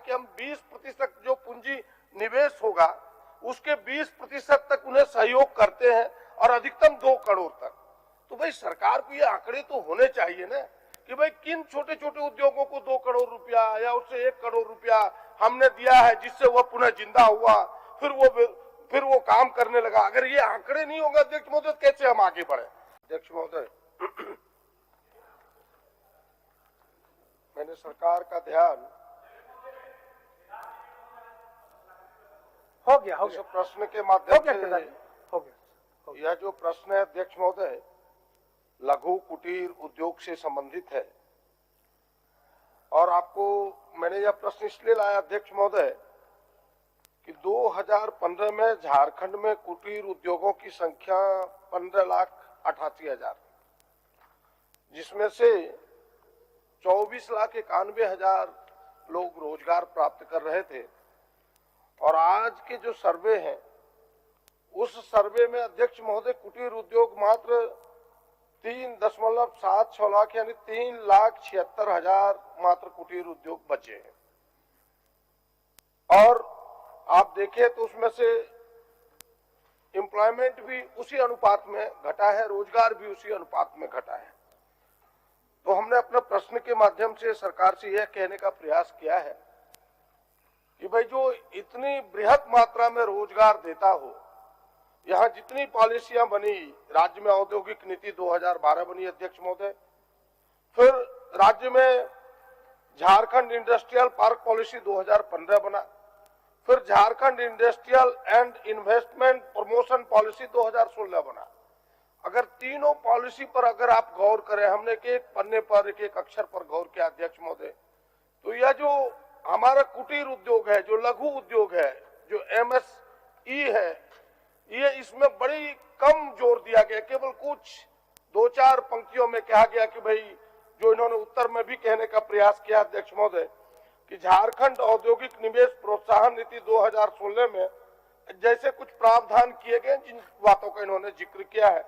कि हम 20% जो पूंजी निवेश होगा उसके 20% तक उन्हें सहयोग करते हैं और अधिकतम 2 करोड़ तक। तो भाई सरकार को ये आंकड़े तो होने चाहिए ना कि भाई किन छोटे छोटे उद्योगों को 2 करोड़ रुपया या उससे 1 करोड़ रुपया हमने दिया है जिससे वह पुनः जिंदा हुआ, फिर वो काम करने लगा। अगर ये आंकड़े नहीं होंगे अध्यक्ष महोदय, कैसे हम आगे बढ़े? अध्यक्ष महोदय, मैंने सरकार का ध्यान हो गया इस प्रश्न के माध्यम से हो गया। यह जो प्रश्न है अध्यक्ष महोदय लघु कुटीर उद्योग से संबंधित है और आपको मैंने यह प्रश्न इसलिए लाया अध्यक्ष महोदय कि 2015 में झारखंड में कुटीर उद्योगों की संख्या 15,88,000, जिसमें से 24,91,000 लोग रोजगार प्राप्त कर रहे थे। और आज के जो सर्वे हैं उस सर्वे में अध्यक्ष महोदय कुटीर उद्योग मात्र 3.76 लाख यानी 3,76,000 मात्र कुटीर उद्योग बचे हैं। और आप देखें तो उसमें से एम्प्लॉयमेंट भी उसी अनुपात में घटा है, रोजगार भी उसी अनुपात में घटा है। तो हमने अपने प्रश्न के माध्यम से सरकार से यह कहने का प्रयास किया है कि भाई जो इतनी बृहत मात्रा में रोजगार देता हो, यहाँ जितनी पॉलिसियां बनी, राज्य में औद्योगिक नीति 2012 बनी अध्यक्ष महोदय, फिर राज्य में झारखंड इंडस्ट्रियल पार्क पॉलिसी 2015 बना, फिर Jharkhand industrial and investment promotion policy 2016 बना। अगर तीनों पॉलिसी पर अगर आप गौर करें, हमने एक पन्ने पर एक अक्षर पर गौर किया अध्यक्ष महोदय, तो यह जो हमारा कुटीर उद्योग है, जो लघु उद्योग है, जो MSE है, ये इसमें बड़ी कम जोर दिया गया। केवल कुछ 2-4 पंक्तियों में कहा गया कि भाई जो इन्होंने उत्तर में भी कहने का प्रयास किया अध्यक्ष महोदय कि झारखंड औद्योगिक निवेश प्रोत्साहन नीति 2016 में जैसे कुछ प्रावधान किए गए जिन बातों का इन्होंने जिक्र किया है।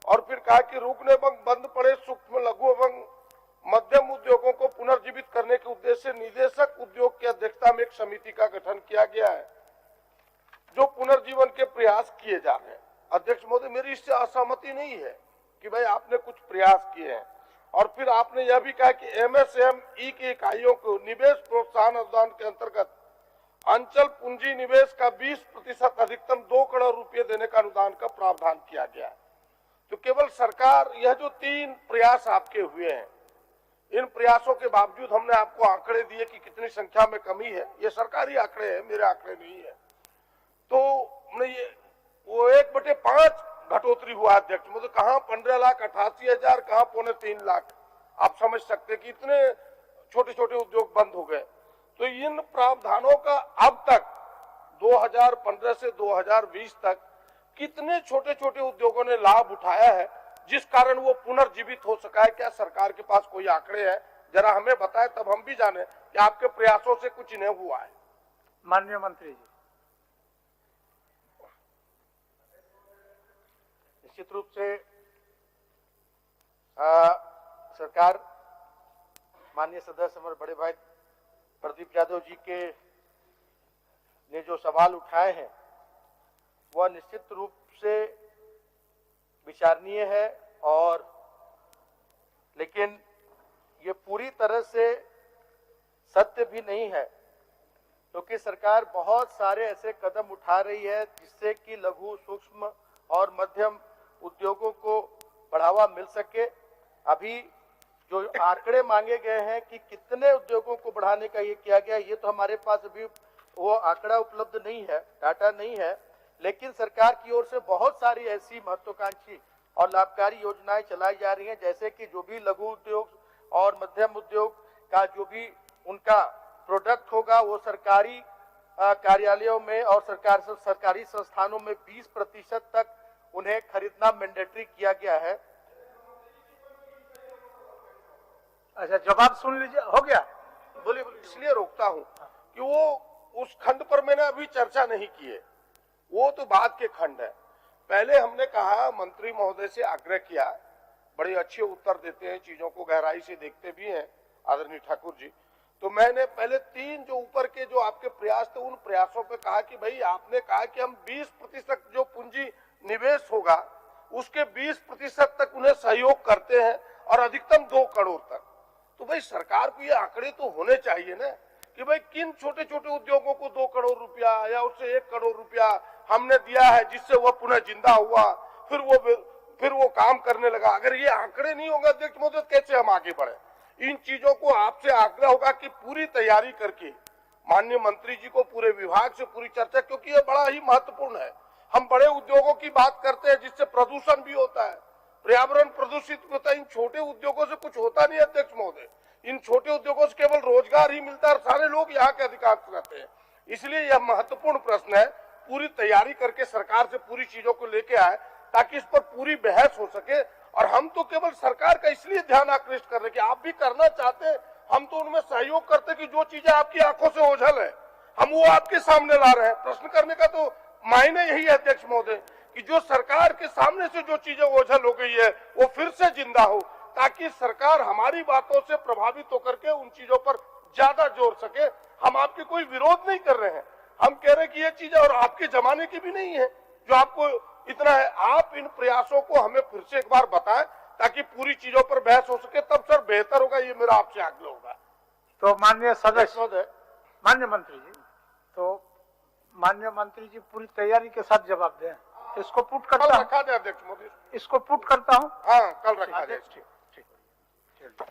और फिर कहा कि रुकने एवं बंद पड़े सूक्ष्म लघु एवं मध्यम उद्योगों को पुनर्जीवित करने के उद्देश्य से निदेशक उद्योग की अध्यक्षता में एक समिति का गठन किया गया है जो पुनर्जीवन के प्रयास किए जा रहे हैं। अध्यक्ष महोदय, मेरी इससे असहमति नहीं है कि भाई आपने कुछ प्रयास किए हैं। और फिर आपने यह भी कहा कि MSME की इकाइयों को निवेश प्रोत्साहन अनुदान के अंतर्गत अंचल पूंजी निवेश का 20% अधिकतम 2 करोड़ रुपए देने का अनुदान का प्रावधान किया गया है। तो केवल सरकार, यह जो 3 प्रयास आपके हुए हैं, इन प्रयासों के बावजूद हमने आपको आंकड़े दिए कि कितनी संख्या में कमी है। ये सरकारी आंकड़े हैं, मेरे आंकड़े नहीं है। तो ये वो 1/5 घटोतरी हुआ अध्यक्ष महोदय, कहां 15,88,000, कहां 3.25 लाख। आप समझ सकते हैं कि इतने छोटे छोटे उद्योग बंद हो गए। तो इन प्रावधानों का अब तक 2015 से 2020 तक कितने छोटे छोटे उद्योगों ने लाभ उठाया है जिस कारण वो पुनर्जीवित हो सका है? क्या सरकार के पास कोई आंकड़े हैं? जरा हमें बताएं, तब हम भी जाने कि आपके प्रयासों से कुछ इन्हें हुआ है। माननीय मंत्री जी। निश्चित रूप से सरकार माननीय सदस्य हमारे बड़े भाई प्रदीप यादव जी के ने जो सवाल उठाए हैं वह निश्चित रूप से विचारणीय है, और लेकिन ये पूरी तरह से सत्य भी नहीं है, क्योंकि सरकार बहुत सारे ऐसे कदम उठा रही है जिससे कि लघु सूक्ष्म और मध्यम उद्योगों को बढ़ावा मिल सके। अभी जो आंकड़े मांगे गए हैं कि कितने उद्योगों को बढ़ाने का ये किया गया, ये तो हमारे पास अभी वो आंकड़ा उपलब्ध नहीं है, डाटा नहीं है। लेकिन सरकार की ओर से बहुत सारी ऐसी महत्वाकांक्षी और लाभकारी योजनाएं चलाई जा रही हैं, जैसे कि जो भी लघु उद्योग और मध्यम उद्योग का जो भी उनका प्रोडक्ट होगा वो सरकारी कार्यालयों में और सरकारी संस्थानों में 20% तक उन्हें खरीदना मैंडेटरी किया गया है। अच्छा, जवाब सुन लीजिए। हो गया, बोलिए। इसलिए रोकता हूं कि वो उस खंड पर मैंने अभी चर्चा नहीं की है, वो तो बाद के खंड है। पहले हमने कहा, मंत्री महोदय से आग्रह किया, बड़े अच्छे उत्तर देते हैं, चीजों को गहराई से देखते भी हैं आदरणीय ठाकुर जी। तो मैंने पहले 3 जो ऊपर के जो आपके प्रयास थे उन प्रयासों पे कहा कि भाई आपने कहा कि हम 20% जो पूंजी निवेश होगा उसके 20% तक उन्हें सहयोग करते हैं और अधिकतम 2 करोड़ तक। तो भाई सरकार को ये आंकड़े तो होने चाहिए ना कि भाई किन छोटे छोटे उद्योगों को 2 करोड़ रुपया या उससे 1 करोड़ रुपया हमने दिया है जिससे वह पुनः जिंदा हुआ, फिर वो काम करने लगा। अगर ये आंकड़े नहीं होंगे अध्यक्ष महोदय कैसे हम आगे बढ़े? इन चीजों को आपसे आग्रह होगा कि पूरी तैयारी करके माननीय मंत्री जी को पूरे विभाग से पूरी चर्चा, क्योंकि ये बड़ा ही महत्वपूर्ण है। हम बड़े उद्योगों की बात करते हैं जिससे प्रदूषण भी होता है, पर्यावरण प्रदूषित होता है। इन छोटे उद्योगों से कुछ होता नहीं अध्यक्ष महोदय। इन छोटे उद्योगों से केवल रोजगार ही मिलता है और सारे लोग यहाँ के अधिकांश रहते हैं। इसलिए यह महत्वपूर्ण प्रश्न है, पूरी तैयारी करके सरकार से पूरी चीजों को लेके आए ताकि इस पर पूरी बहस हो सके। और हम तो केवल सरकार का इसलिए ध्यान आकृष्ट कर रहे कि आप भी करना चाहते हैं, हम तो उनमें सहयोग करते कि जो चीजें आपकी आंखों से ओझल है हम वो आपके सामने ला रहे हैं। प्रश्न करने का तो मायने यही है अध्यक्ष महोदय कि जो सरकार के सामने से जो चीजें ओझल हो गई है वो फिर से जिंदा हो, ताकि सरकार हमारी बातों से प्रभावित होकर के उन चीजों पर ज्यादा जोर सके। हम आपके कोई विरोध नहीं कर रहे हैं, हम कह रहे हैं कि ये चीजें और आपके जमाने की भी नहीं है जो आपको इतना है। आप इन प्रयासों को हमें फिर से एक बार बताएं ताकि पूरी चीजों पर बहस हो सके, तब सर बेहतर होगा। ये मेरा आपसे आग्रह होगा। तो माननीय सदस्य महोदय, माननीय मंत्री जी, तो माननीय मंत्री जी पूरी तैयारी के साथ जवाब दें। इसको पुट कल करता हूँ, रखा जाए अध्यक्ष महोदय, इसको पुट करता हूँ। हाँ कल रखा जाए। ठीक ठीक।